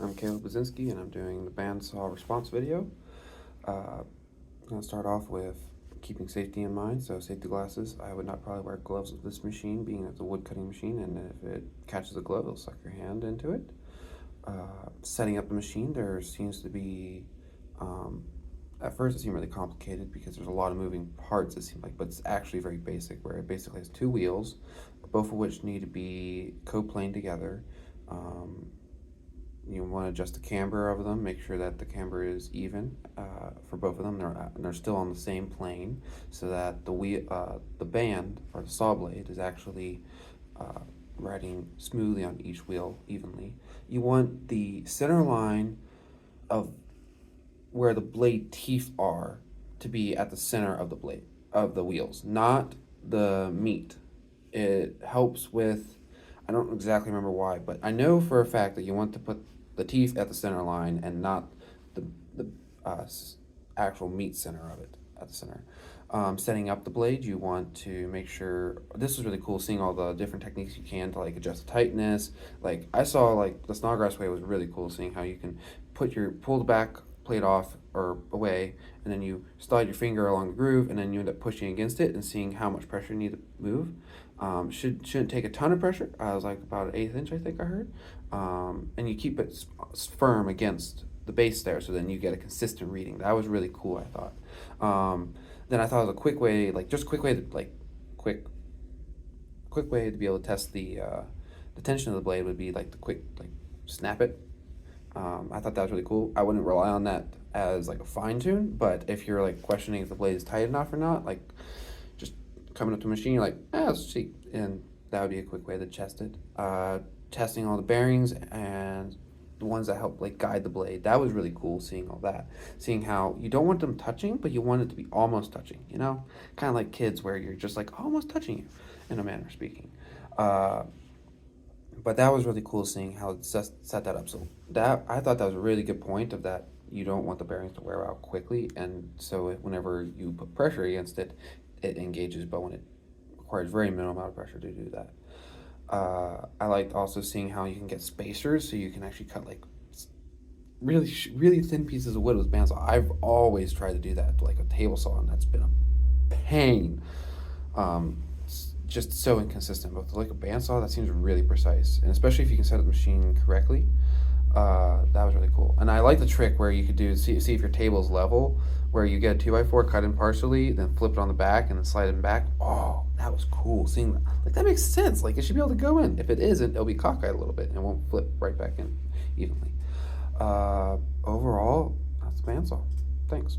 I'm Caleb Bazinski, and I'm doing the bandsaw response video. I'm going to start off with keeping safety in mind, so safety glasses. I would not probably wear gloves with this machine, being it's a wood cutting machine, and if it catches a glove, it'll suck your hand into it. Setting up the machine, there seems to be, at first it seemed really complicated because there's a lot of moving parts, it seemed like, but it's actually very basic, where it basically has two wheels, both of which need to be co-planed together. You want to adjust the camber of them, make sure that the camber is even for both of them. They're still on the same plane, so that the band or the saw blade is actually riding smoothly on each wheel evenly. You want the center line of where the blade teeth are to be at the center of the blade of the wheels, not the meat. It helps with, I don't exactly remember why, but I know for a fact that you want to put the teeth at the center line and not the actual meat center of it at the center. Setting up the blade, you want to make sure, this is really cool, seeing all the different techniques you can to like adjust the tightness. Like I saw like the Snodgrass way was really cool, seeing how you can pull the back plate off or away, and then you slide your finger along the groove, and then you end up pushing against it and seeing how much pressure you need to move. Shouldn't take a ton of pressure. I was like about an 1/8 inch, I think I heard. And you keep it firm against the base there, so then you get a consistent reading. That was really cool, I thought. Then I thought it was a quick way, like just a quick way to quick way to be able to test the tension of the blade would be like the quick snap it. I thought that was really cool. I wouldn't rely on that as like a fine tune, but if you're like questioning if the blade is tight enough or not, like just coming up to the machine, you're like, let's see, and that would be a quick way to test it. Testing all the bearings and the ones that help like guide the blade. That was really cool, seeing all that, seeing how you don't want them touching, but you want it to be almost touching. You know, kind of like kids, where you're just like almost touching you, in a manner of speaking. But that was really cool, seeing how it set that up. So that, I thought that was a really good point, of that you don't want the bearings to wear out quickly, and so whenever you put pressure against it, it engages, but when it requires very minimal amount of pressure to do that. I liked also seeing how you can get spacers, so you can actually cut like really thin pieces of wood with bandsaw. I've always tried to do that, like a table saw, and that's been a pain. It's just so inconsistent. But like a bandsaw, that seems really precise, and especially if you can set up the machine correctly. That was really cool. And I like the trick where you could see if your table's level, where you get a 2x4, cut in partially, then flip it on the back and then slide it back. Oh, that was cool. Seeing that, like, that makes sense. Like, it should be able to go in. If it isn't, it'll be cockeyed a little bit and it won't flip right back in evenly. Overall, that's the bandsaw. Thanks.